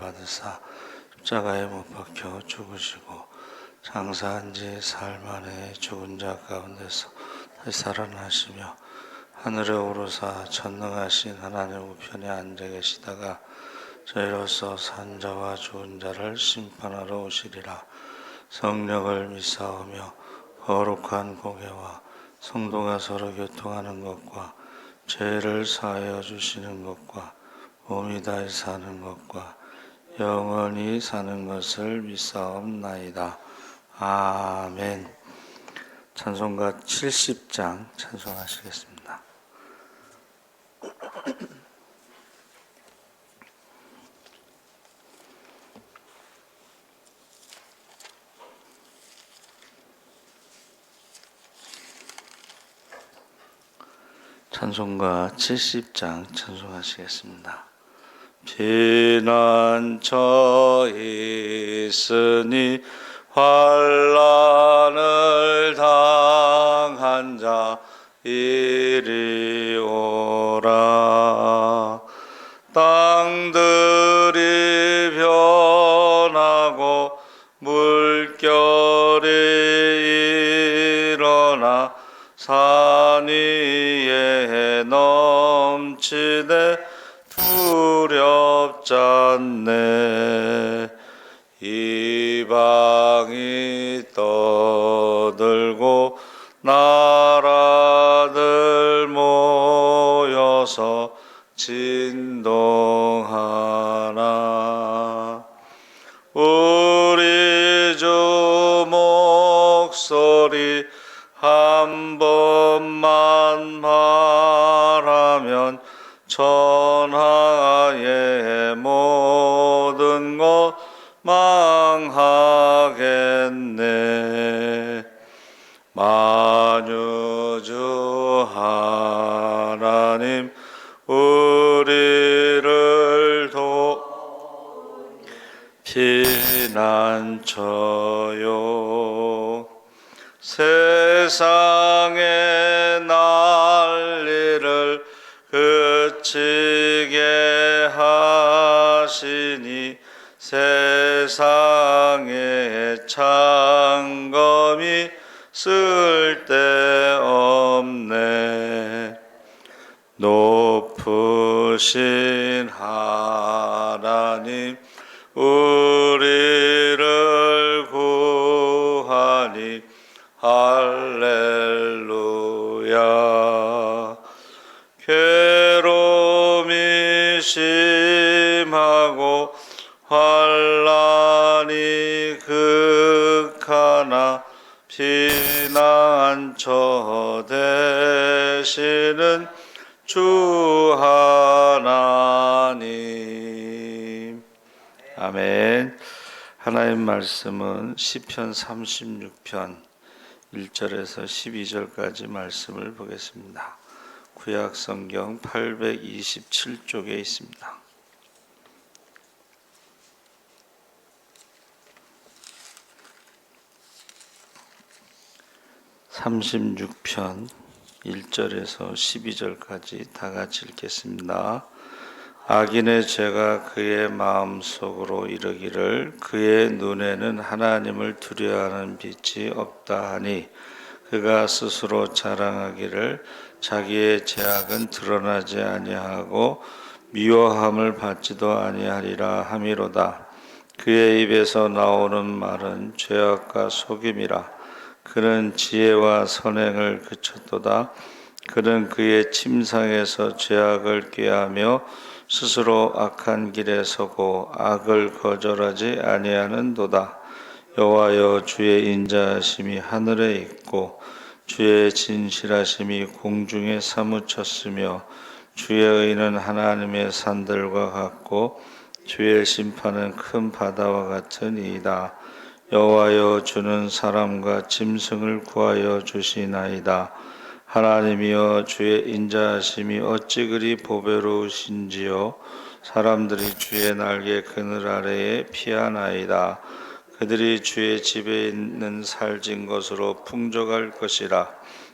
받으사 십자가에 못 박혀 죽으시고 장사한 지 사흘 만에 죽은 자 가운데서 다시 살아나시며 하늘에 오르사 전능하신 하나님 우편에 앉아 계시다가 저희로서 산 자와 죽은 자를 심판하러 오시리라. 성령을 믿사오며 거룩한 공회와 성도가 서로 교통하는 것과 죄를 사하여 주시는 것과 몸이 다시 사는 것과 영원히 사는 것을 믿사옵나이다. 아멘. 찬송가 70장 찬송하시겠습니다. 찬송가 70장 찬송하시겠습니다. 피난처 있으니 환난을 당한 자 이리 오라. 땅들이 변하고 물결이 일어나 산 위에 넘치네 두렵잖네. 이방이 떠들고 나라들 모여서 진동하나. 우리 주 목소리 한 번만 말하면 천하의 모든 것 망하겠네. 만유주 하나님 우리를 피난처요. 세상의 난리를 그치게 하시니 세상의 창검이 쓸데없네. 높으신 하나님 우리를 구하니 할렐루야. 괴로움이 심하고 환난이 극하나 피난처 되시는 주 하나님. 아멘. 하나님 말씀은 시편 36편 1절에서 12절까지 말씀을 보겠습니다. 구약 성경 827쪽에 있습니다. 36편 1절에서 12절까지 다 같이 읽겠습니다. 악인의 죄가 그의 마음속으로 이르기를 그의 눈에는 하나님을 두려워하는 빛이 없다 하니 그가 스스로 자랑하기를 자기의 죄악은 드러나지 아니하고 미워함을 받지도 아니하리라 함이로다. 그의 입에서 나오는 말은 죄악과 속임이라. 그는 지혜와 선행을 그쳤도다. 그는 그의 침상에서 죄악을 꾀하며 스스로 악한 길에 서고 악을 거절하지 아니하는도다. 여호와여, 주의 인자하심이 하늘에 있고 주의 진실하심이 공중에 사무쳤으며 주의 의는 하나님의 산들과 같고 주의 심판은 큰 바다와 같으니이다. 여호와여, 주는 사람과 짐승을 구하여 주시나이다. 하나님이여, 주의 인자하심이 어찌 그리 보배로우신지요. 사람들이 주의 날개 그늘 아래에 피하나이다. 그들이 주의 집에 있는 살진 것으로 풍족할 것이라.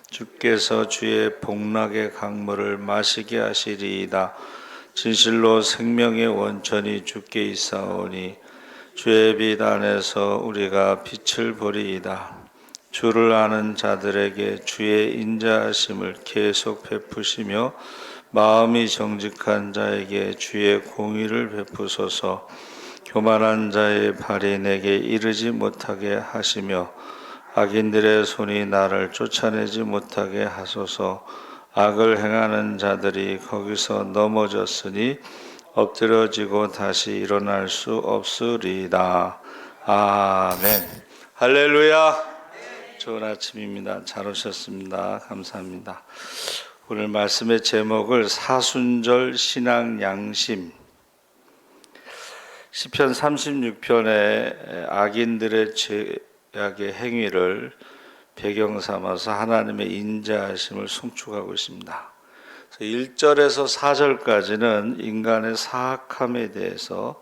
주께서 주의 복락의 강물을 마시게 하시리이다. 진실로 생명의 원천이 주께 있사오니 주의 빛 안에서 우리가 빛을 보리이다. 주를 아는 자들에게 주의 인자하심을 계속 베푸시며 마음이 정직한 자에게 주의 공의를 베푸소서. 교만한 자의 발이 내게 이르지 못하게 하시며 악인들의 손이 나를 쫓아내지 못하게 하소서. 악을 행하는 자들이 거기서 넘어졌으니 엎드려지고 다시 일어날 수 없으리이다. 아멘. 할렐루야. 좋은 아침입니다. 잘 오셨습니다. 감사합니다. 오늘 말씀의 제목을 사순절 신앙 양심, 시편 36편의 악인들의 죄악의 행위를 배경 삼아서 하나님의 인자하심을 송축하고 있습니다. 1절에서 4절까지는 인간의 사악함에 대해서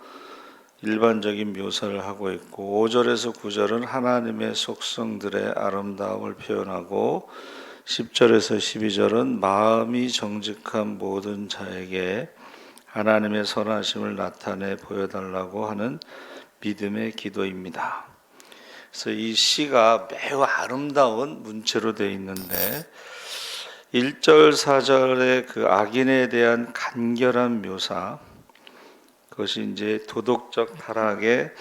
일반적인 묘사를 하고 있고 5절에서 9절은 하나님의 속성들의 아름다움을 표현하고 10절에서 12절은 마음이 정직한 모든 자에게 하나님의 선하심을 나타내 보여달라고 하는 믿음의 기도입니다. 그래서 이 시가 매우 아름다운 문체로 되어 있는데 1절, 4절의 그 악인에 대한 간결한 묘사, 그것이 이제 도덕적 타락의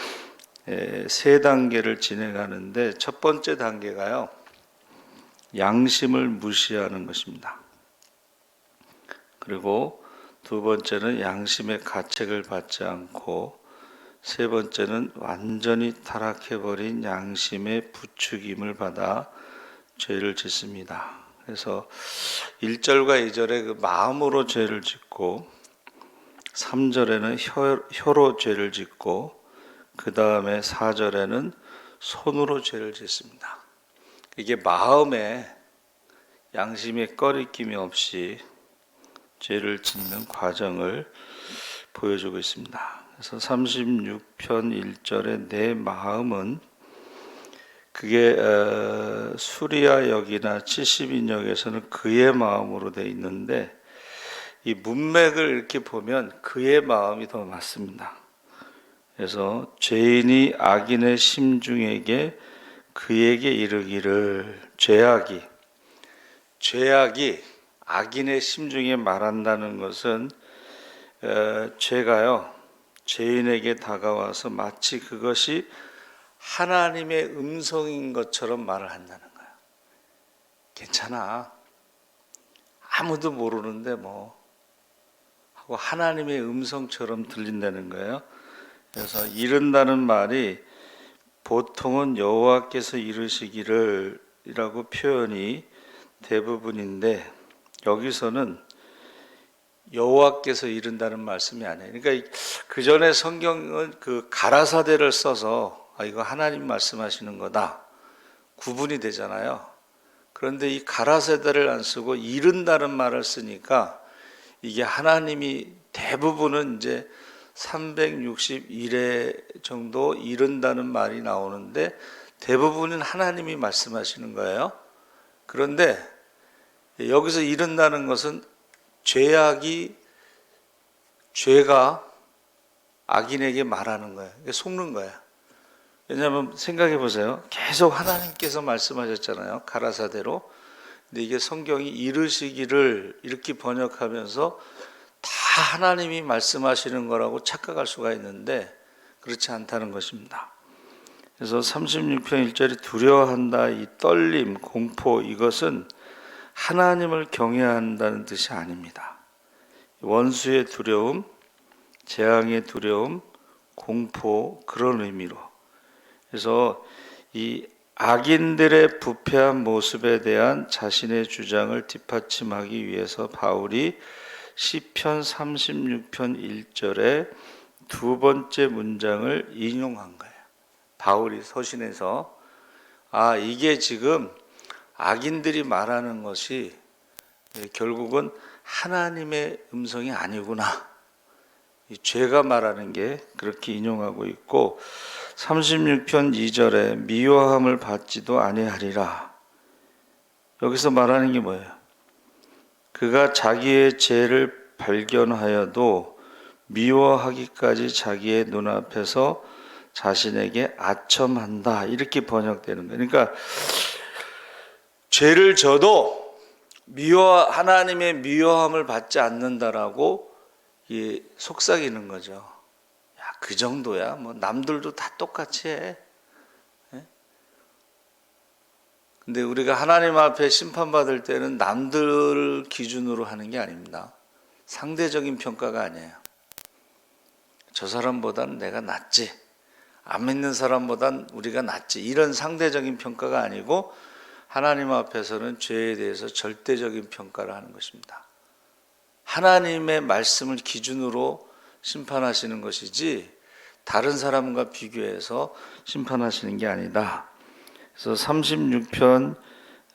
세 단계를 진행하는데 첫 번째 단계가요, 양심을 무시하는 것입니다. 그리고 두 번째는 양심의 가책을 받지 않고 세 번째는 완전히 타락해버린 양심의 부추김을 받아 죄를 짓습니다. 그래서 1절과 2절에 그 마음으로 죄를 짓고 3절에는 혀로 죄를 짓고 그 다음에 4절에는 손으로 죄를 짓습니다. 이게 마음에 양심의 꺼리낌이 없이 죄를 짓는 과정을 보여주고 있습니다. 그래서 36편 1절에 내 마음은, 그게 수리아 역이나 70인역에서는 그의 마음으로 되어 있는데 이 문맥을 이렇게 보면 그의 마음이 더 맞습니다. 그래서 죄인이 악인의 심중에게 그에게 이르기를, 죄악이 악인의 심중에 말한다는 것은 죄가요, 죄인에게 다가와서 마치 그것이 하나님의 음성인 것처럼 말을 한다는 거예요. 괜찮아, 아무도 모르는데 뭐 하고 하나님의 음성처럼 들린다는 거예요. 그래서 이른다는 말이 보통은 여호와께서 이르시기를 이라고 표현이 대부분인데 여기서는 여호와께서 이른다는 말씀이 아니에요. 그러니까 그 전에 성경은 그 가라사대를 써서 이거 하나님 말씀하시는 거다 구분이 되잖아요. 그런데 이 가라사대를 안 쓰고 이른다는 말을 쓰니까 이게 하나님이 대부분은 이제 361회 정도 이른다는 말이 나오는데 대부분은 하나님이 말씀하시는 거예요. 그런데 여기서 이른다는 것은 죄가 악인에게 말하는 거예요. 속는 거예요. 왜냐하면 생각해 보세요. 계속 하나님께서 말씀하셨잖아요. 가라사대로. 근데 이게 성경이 이르시기를 이렇게 번역하면서 다 하나님이 말씀하시는 거라고 착각할 수가 있는데 그렇지 않다는 것입니다. 그래서 36편 1절이 두려워한다, 이 떨림, 공포, 이것은 하나님을 경외한다는 뜻이 아닙니다. 원수의 두려움, 재앙의 두려움, 공포, 그런 의미로. 그래서 이 악인들의 부패한 모습에 대한 자신의 주장을 뒷받침하기 위해서 바울이 시편 36편 1절에 두 번째 문장을 인용한 거예요. 바울이 서신에서 이게 지금 악인들이 말하는 것이 결국은 하나님의 음성이 아니구나. 이 죄가 말하는 게 그렇게 인용하고 있고 36편 2절에 미워함을 받지도 아니하리라. 여기서 말하는 게 뭐예요? 그가 자기의 죄를 발견하여도 미워하기까지 자기의 눈앞에서 자신에게 아첨한다. 이렇게 번역되는 거예요. 그러니까 죄를 져도 하나님의 미워함을 받지 않는다라고 속삭이는 거죠. 야, 그 정도야. 뭐 남들도 다 똑같이 해. 근데 우리가 하나님 앞에 심판받을 때는 남들 기준으로 하는 게 아닙니다. 상대적인 평가가 아니에요. 저 사람보단 내가 낫지. 안 믿는 사람보단 우리가 낫지. 이런 상대적인 평가가 아니고 하나님 앞에서는 죄에 대해서 절대적인 평가를 하는 것입니다. 하나님의 말씀을 기준으로 심판하시는 것이지 다른 사람과 비교해서 심판하시는 게 아니다. 그래서 36편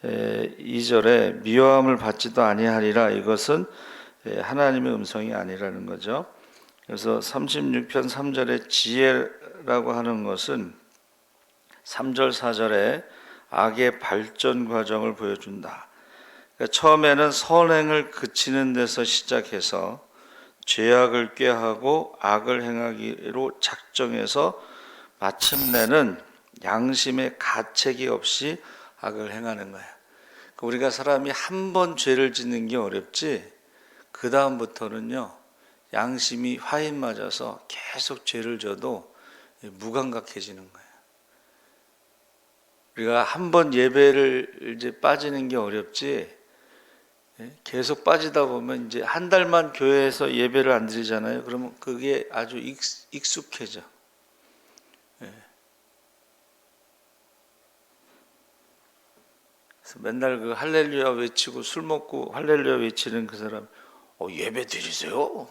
2절에 미워함을 받지도 아니하리라, 이것은 하나님의 음성이 아니라는 거죠. 그래서 36편 3절에 지혜라고 하는 것은 3절 4절에 악의 발전 과정을 보여준다. 그러니까 처음에는 선행을 그치는 데서 시작해서 죄악을 꾀하고 악을 행하기로 작정해서 마침내는 양심의 가책이 없이 악을 행하는 거예요. 그러니까 우리가 사람이 한 번 죄를 짓는 게 어렵지, 그 다음부터는요 양심이 화인 맞아서 계속 죄를 져도 무감각해지는 거예요. 우리가 한 번 예배를 이제 빠지는 게 어렵지, 계속 빠지다 보면 이제 한 달만 교회에서 예배를 안 드리잖아요. 그러면 그게 아주 익숙해져. 그래서 맨날 그 할렐루야 외치고 술 먹고 할렐루야 외치는 그 사람, 예배 드리세요?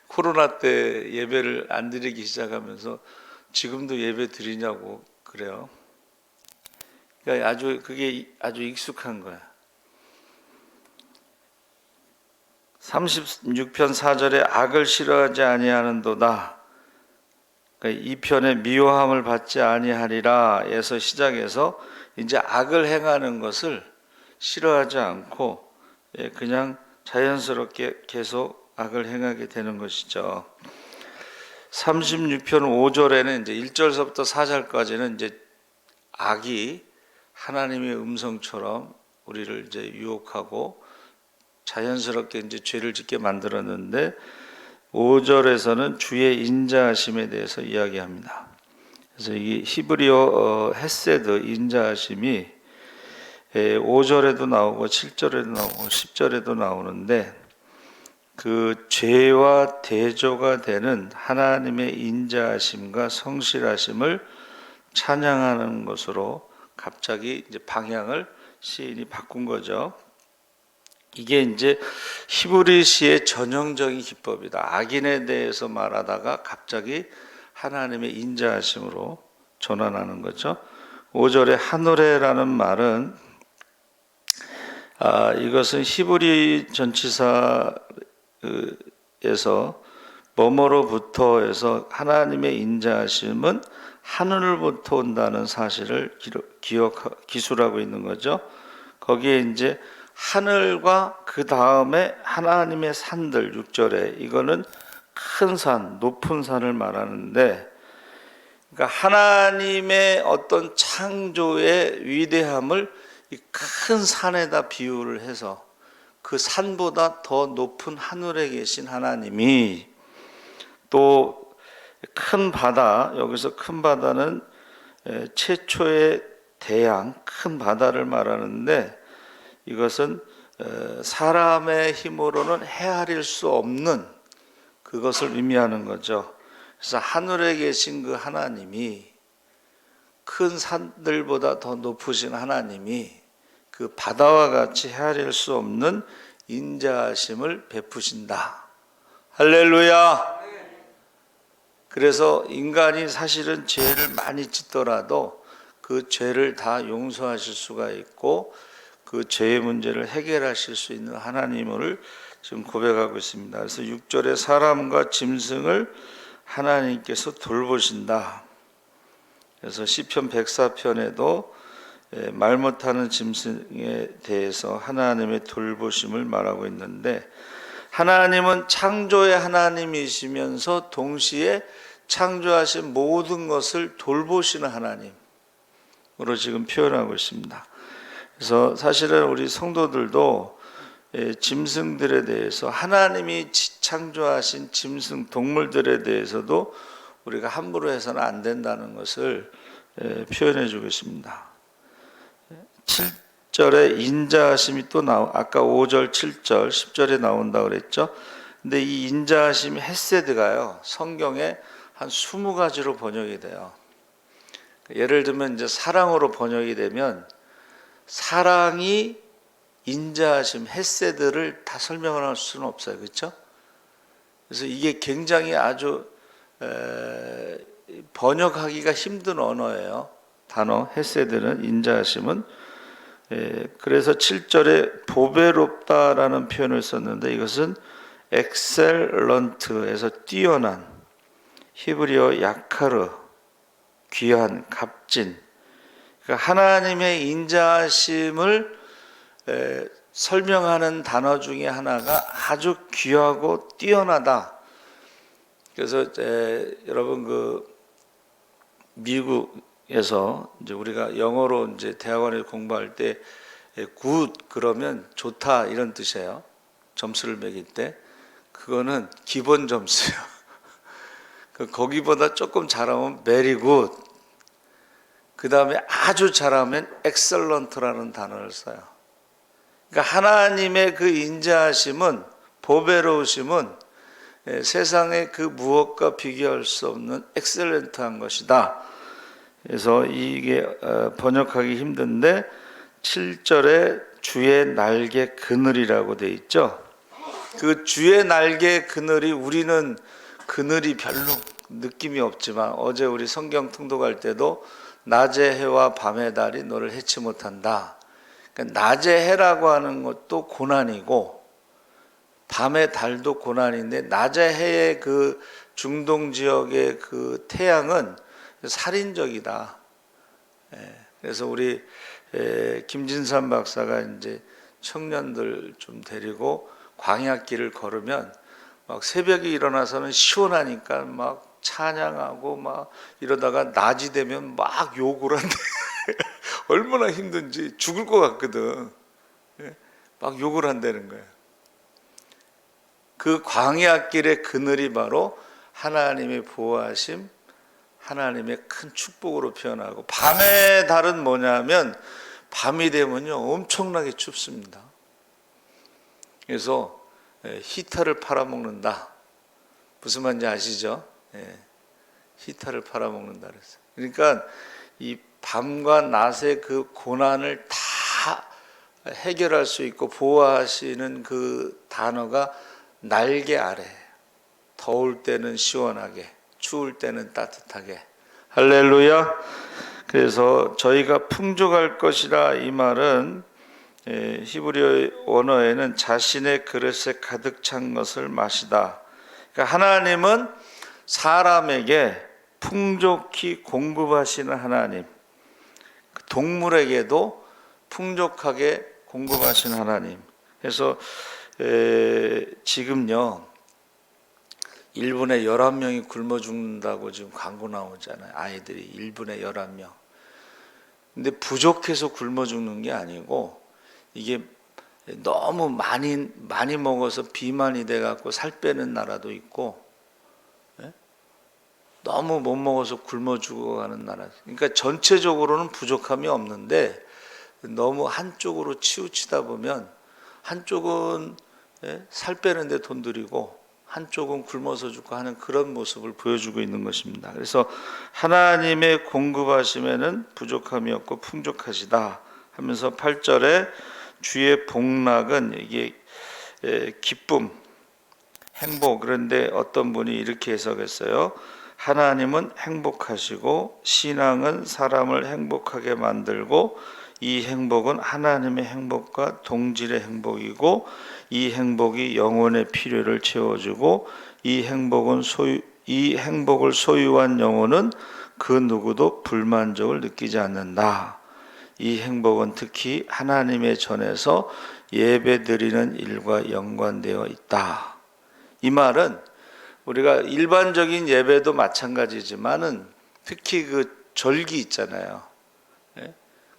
코로나 때 예배를 안 드리기 시작하면서 지금도 예배 드리냐고 그래요. 그러니까 그게 아주 익숙한 거야. 36편 4절에 악을 싫어하지 아니하는도다. 그러니까 이 편에 미워함을 받지 아니하리라에서 시작해서 이제 악을 행하는 것을 싫어하지 않고 그냥 자연스럽게 계속 악을 행하게 되는 것이죠. 36편 5절에는 이제 1절서부터 4절까지는 이제 악이 하나님의 음성처럼 우리를 이제 유혹하고 자연스럽게 이제 죄를 짓게 만들었는데 5절에서는 주의 인자하심에 대해서 이야기합니다. 그래서 이 히브리어 헤세드, 인자하심이 5절에도 나오고 7절에도 나오고 10절에도 나오는데 그 죄와 대조가 되는 하나님의 인자하심과 성실하심을 찬양하는 것으로 갑자기 이제 방향을 시인이 바꾼 거죠. 이게 이제 히브리시의 전형적인 기법이다. 악인에 대해서 말하다가 갑자기 하나님의 인자하심으로 전환하는 거죠. 5절에 하누레라는 말은 이것은 히브리 전치사에서 뭐뭐로부터 해서 하나님의 인자하심은 하늘로부터 온다는 사실을 기술하고 있는 거죠. 거기에 이제 하늘과 그 다음에 하나님의 산들 6절에 이거는 큰 산, 높은 산을 말하는데, 그러니까 하나님의 어떤 창조의 위대함을 이 큰 산에다 비유를 해서 그 산보다 더 높은 하늘에 계신 하나님이, 또 큰 바다, 여기서 큰 바다는 최초의 대양, 큰 바다를 말하는데 이것은 사람의 힘으로는 헤아릴 수 없는 그것을 의미하는 거죠. 그래서 하늘에 계신 그 하나님이, 큰 산들보다 더 높으신 하나님이 그 바다와 같이 헤아릴 수 없는 인자하심을 베푸신다. 할렐루야. 그래서 인간이 사실은 죄를 많이 짓더라도 그 죄를 다 용서하실 수가 있고 그 죄의 문제를 해결하실 수 있는 하나님을 지금 고백하고 있습니다. 그래서 6절에 사람과 짐승을 하나님께서 돌보신다. 그래서 시편 104편에도 말 못하는 짐승에 대해서 하나님의 돌보심을 말하고 있는데, 하나님은 창조의 하나님이시면서 동시에 창조하신 모든 것을 돌보시는 하나님으로 지금 표현하고 있습니다. 그래서 사실은 우리 성도들도 짐승들에 대해서, 하나님이 창조하신 짐승 동물들에 대해서도 우리가 함부로 해서는 안 된다는 것을 표현해 주고 있습니다. 7절에 인자하심이 또 아까 5절, 7절, 10절에 나온다고 그랬죠. 근데 이 인자하심이 헤세드가요, 성경에 한 20가지로 번역이 돼요. 예를 들면 이제 사랑으로 번역이 되면, 사랑이 인자하심, 헤세드를 다 설명을 할 수는 없어요. 그렇죠? 그래서 이게 굉장히 아주 번역하기가 힘든 언어예요. 단어, 헤세드는, 인자하심은. 그래서 7절에 보배롭다라는 표현을 썼는데, 이것은 엑셀런트에서 뛰어난, 히브리어 야카르, 귀한, 값진. 그러니까 하나님의 인자하심을 설명하는 단어 중에 하나가 아주 귀하고 뛰어나다. 그래서 여러분 미국에서 이제 우리가 영어로 이제 대학원에 공부할 때 굿 그러면 좋다 이런 뜻이에요. 점수를 매길 때 그거는 기본 점수예요. 거기보다 조금 잘하면 very good. 그 다음에 아주 잘하면 excellent라는 단어를 써요. 그러니까 하나님의 그 인자하심은, 보배로우심은 세상의 그 무엇과 비교할 수 없는 엑셀런트한 것이다. 그래서 이게 번역하기 힘든데 7절에 주의 날개 그늘이라고 돼 있죠. 그 주의 날개 그늘이, 우리는 그늘이 별로 느낌이 없지만 어제 우리 성경 통독할 때도 낮의 해와 밤의 달이 너를 해치 못한다. 그러니까 낮의 해라고 하는 것도 고난이고 밤의 달도 고난인데, 낮의 해의 그 중동 지역의 그 태양은 살인적이다. 그래서 우리 김진삼 박사가 이제 청년들 좀 데리고 광야길을 걸으면 막 새벽에 일어나서는 시원하니까 막 찬양하고 막 이러다가 낮이 되면 막 욕을 한대. 얼마나 힘든지 죽을 것 같거든. 막 욕을 한다는 거예요. 그 광야길의 그늘이 바로 하나님의 보호하심, 하나님의 큰 축복으로 표현하고, 밤의 달은 뭐냐면 밤이 되면요 엄청나게 춥습니다. 그래서 히터를 팔아먹는다. 무슨 말인지 아시죠? 히터를 팔아먹는다 그랬어요. 그러니까 이 밤과 낮의 그 고난을 다 해결할 수 있고 보호하시는 그 단어가 날개 아래. 더울 때는 시원하게, 추울 때는 따뜻하게. 할렐루야. 그래서 저희가 풍족할 것이라, 이 말은 히브리어 언어에는 자신의 그릇에 가득 찬 것을 마시다. 그러니까 하나님은 사람에게 풍족히 공급하시는 하나님, 동물에게도 풍족하게 공급하시는 하나님. 그래서 지금요 일본에 11명이 굶어 죽는다고 지금 광고 나오잖아요. 아이들이 1분에 11명. 근데 부족해서 굶어 죽는 게 아니고, 이게 너무 많이 먹어서 비만이 돼 갖고 살 빼는 나라도 있고, 너무 못 먹어서 굶어 죽어가는 나라. 그러니까 전체적으로는 부족함이 없는데 너무 한쪽으로 치우치다 보면 한쪽은 살 빼는데 돈 들이고 한쪽은 굶어서 죽고 하는 그런 모습을 보여주고 있는 것입니다. 그래서 하나님의 공급하심에는 부족함이 없고 풍족하시다 하면서 8절에 주의 복락은 이게 기쁨, 행복. 그런데 어떤 분이 이렇게 해석했어요. 하나님은 행복하시고 신앙은 사람을 행복하게 만들고, 이 행복은 하나님의 행복과 동질의 행복이고, 이 행복이 영혼의 필요를 채워주고, 이 행복을 소유한 영혼은 그 누구도 불만족을 느끼지 않는다. 이 행복은 특히 하나님의 전에서 예배드리는 일과 연관되어 있다. 이 말은 우리가 일반적인 예배도 마찬가지지만은 특히 그 절기 있잖아요.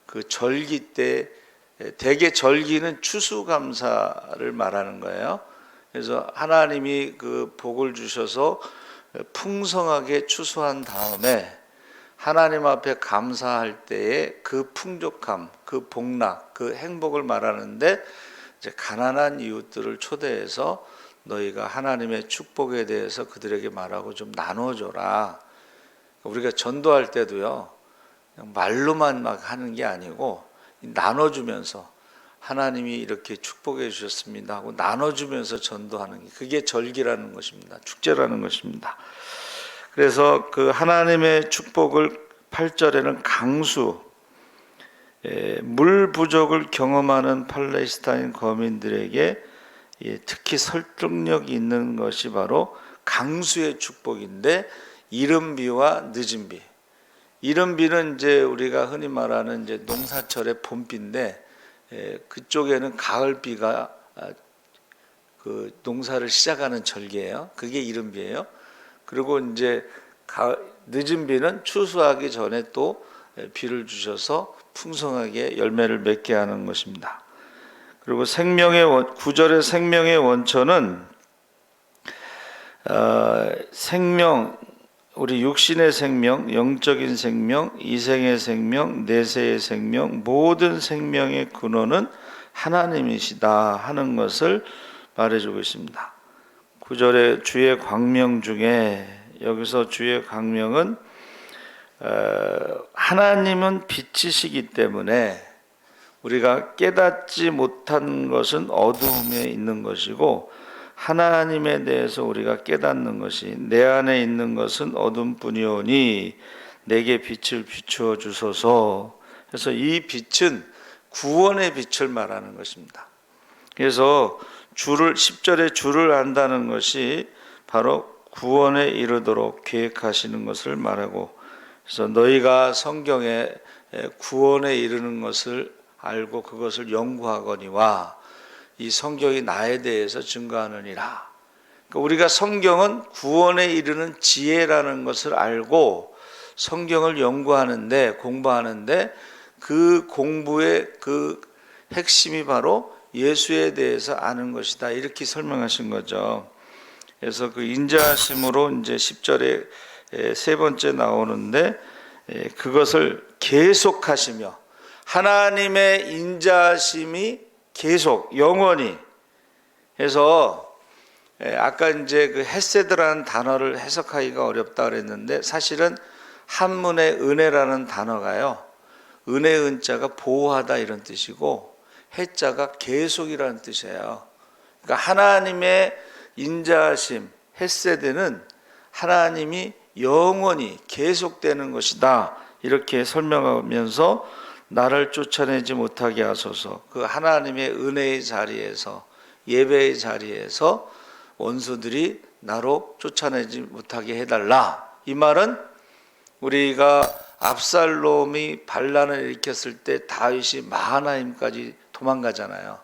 그 절기 때 대개 절기는 추수감사를 말하는 거예요. 그래서 하나님이 그 복을 주셔서 풍성하게 추수한 다음에 하나님 앞에 감사할 때에 그 풍족함, 그 복락, 그 행복을 말하는데 이제 가난한 이웃들을 초대해서 너희가 하나님의 축복에 대해서 그들에게 말하고 좀 나눠줘라. 우리가 전도할 때도요, 그냥 말로만 막 하는 게 아니고 나눠주면서 하나님이 이렇게 축복해 주셨습니다 하고 나눠주면서 전도하는 게 그게 절기라는 것입니다. 축제라는 것입니다. 그래서 그 하나님의 축복을 8절에는 강수, 물 부족을 경험하는 팔레스타인 거민들에게 특히 설득력 있는 것이 바로 강수의 축복인데 이른 비와 늦은 비. 이른 비는 이제 우리가 흔히 말하는 이제 농사철의 봄비인데 그쪽에는 가을 비가 그 농사를 시작하는 절기예요. 그게 이른 비예요. 그리고 이제 늦은 비는 추수하기 전에 또 비를 주셔서 풍성하게 열매를 맺게 하는 것입니다. 그리고 9절의 생명의 원천은 생명, 우리 육신의 생명, 영적인 생명, 이생의 생명, 내세의 생명, 모든 생명의 근원은 하나님이시다 하는 것을 말해주고 있습니다. 9절에 주의 광명 중에, 여기서 주의 광명은 하나님은 빛이시기 때문에 우리가 깨닫지 못한 것은 어두움에 있는 것이고 하나님에 대해서 우리가 깨닫는 것이 내 안에 있는 것은 어둠뿐이오니 내게 빛을 비추어 주소서. 그래서 이 빛은 구원의 빛을 말하는 것입니다. 그래서 10절에 주를 안다는 것이 바로 구원에 이르도록 계획하시는 것을 말하고, 그래서 너희가 성경에 구원에 이르는 것을 알고 그것을 연구하거니와 이 성경이 나에 대해서 증거하느니라. 그러니까 우리가 성경은 구원에 이르는 지혜라는 것을 알고 성경을 연구하는데, 공부하는데 그 공부의 그 핵심이 바로 예수에 대해서 아는 것이다. 이렇게 설명하신 거죠. 그래서 그 인자하심으로 이제 10절에 세 번째 나오는데 그것을 계속하시며, 하나님의 인자하심이 계속 영원히 해서 아까 이제 그 헤세드라는 단어를 해석하기가 어렵다 그랬는데 사실은 한문의 은혜라는 단어가요, 은혜의 은자가 보호하다 이런 뜻이고 해자가 계속이라는 뜻이에요. 그러니까 하나님의 인자하심, 헤세드는 하나님이 영원히 계속되는 것이다 이렇게 설명하면서 나를 쫓아내지 못하게 하소서. 그 하나님의 은혜의 자리에서, 예배의 자리에서 원수들이 나로 쫓아내지 못하게 해달라. 이 말은 우리가 압살롬이 반란을 일으켰을 때 다윗이 마하나임까지 도망가잖아요.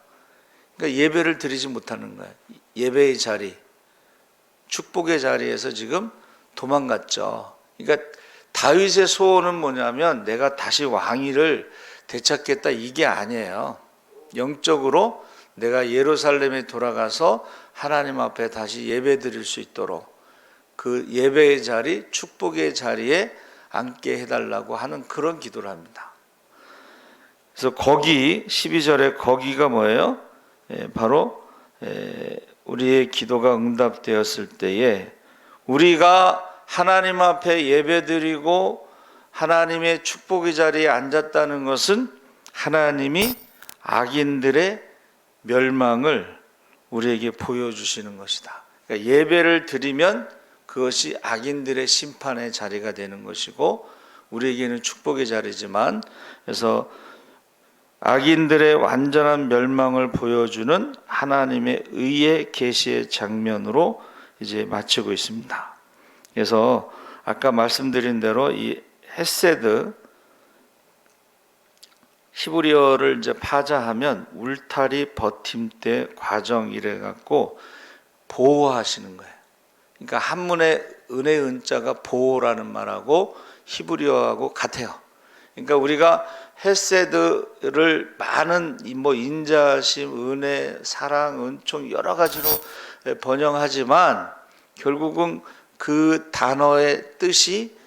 그러니까 예배를 드리지 못하는 거예요. 예배의 자리, 축복의 자리에서 지금 도망갔죠. 그러니까 다윗의 소원은 뭐냐면 내가 다시 왕위를 되찾겠다 이게 아니에요. 영적으로 내가 예루살렘에 돌아가서 하나님 앞에 다시 예배 드릴 수 있도록 그 예배의 자리, 축복의 자리에 앉게 해달라고 하는 그런 기도를 합니다. 그래서 거기 12절에 거기가 뭐예요? 바로 우리의 기도가 응답되었을 때에 우리가 하나님 앞에 예배드리고 하나님의 축복의 자리에 앉았다는 것은 하나님이 악인들의 멸망을 우리에게 보여주시는 것이다. 그러니까 예배를 드리면 그것이 악인들의 심판의 자리가 되는 것이고 우리에게는 축복의 자리지만, 그래서 악인들의 완전한 멸망을 보여주는 하나님의 의의 계시의 장면으로 이제 마치고 있습니다. 그래서 아까 말씀드린 대로 이 헤세드, 히브리어를 이제 파자하면 울타리, 버팀대, 과정 이래 갖고 보호하시는 거예요. 그러니까 한문의 은혜 은자가 보호라는 말하고 히브리어하고 같아요. 그러니까 우리가 헤세드를 많은 인자심, 은혜, 사랑, 은총 여러 가지로 번역하지만 결국은 그 단어의 뜻이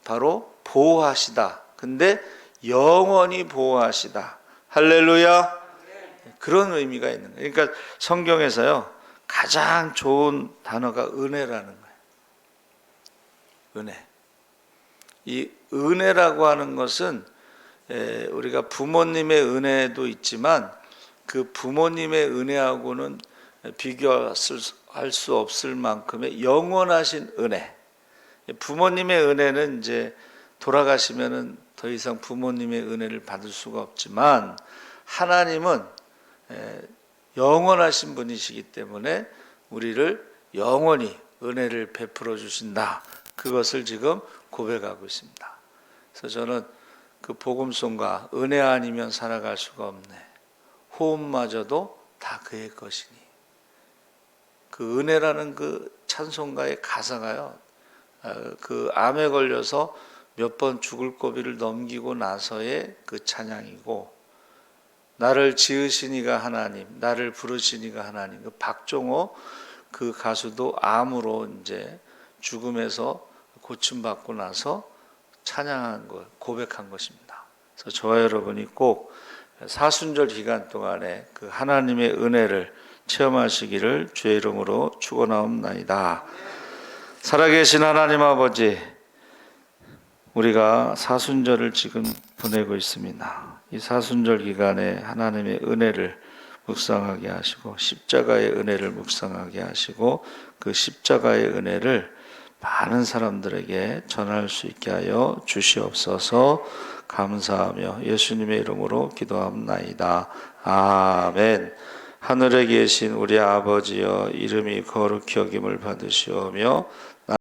바로 보호하시다. 근데 영원히 보호하시다. 할렐루야. 그런 의미가 있는 거예요. 그러니까 성경에서요 가장 좋은 단어가 은혜라는 거예요. 은혜. 이 은혜라고 하는 것은 우리가 부모님의 은혜도 있지만 그 부모님의 은혜하고는 비교할 수 없을 만큼의 영원하신 은혜. 부모님의 은혜는 이제 돌아가시면은 더 이상 부모님의 은혜를 받을 수가 없지만 하나님은 영원하신 분이시기 때문에 우리를 영원히 은혜를 베풀어 주신다. 그것을 지금 고백하고 있습니다. 그래서 저는 그 복음송가 은혜 아니면 살아갈 수가 없네. 호흡마저도 다 그의 것이니. 그 은혜라는 그 찬송가의 가사가요. 그 암에 걸려서 몇 번 죽을 고비를 넘기고 나서의 그 찬양이고, 나를 지으시니가 하나님, 나를 부르시니가 하나님. 그 박종호 그 가수도 암으로 이제 죽음에서 고침받고 나서 찬양한 것, 고백한 것입니다. 그래서 저와 여러분이 꼭 사순절 기간 동안에 그 하나님의 은혜를 체험하시기를 주의 이름으로 축원하옵나이다. 살아계신 하나님 아버지, 우리가 사순절을 지금 보내고 있습니다. 이 사순절 기간에 하나님의 은혜를 묵상하게 하시고 십자가의 은혜를 묵상하게 하시고 그 십자가의 은혜를 많은 사람들에게 전할 수 있게 하여 주시옵소서. 감사하며 예수님의 이름으로 기도합나이다. 아멘. 하늘에 계신 우리 아버지여, 이름이 거룩히 여김을 받으시오며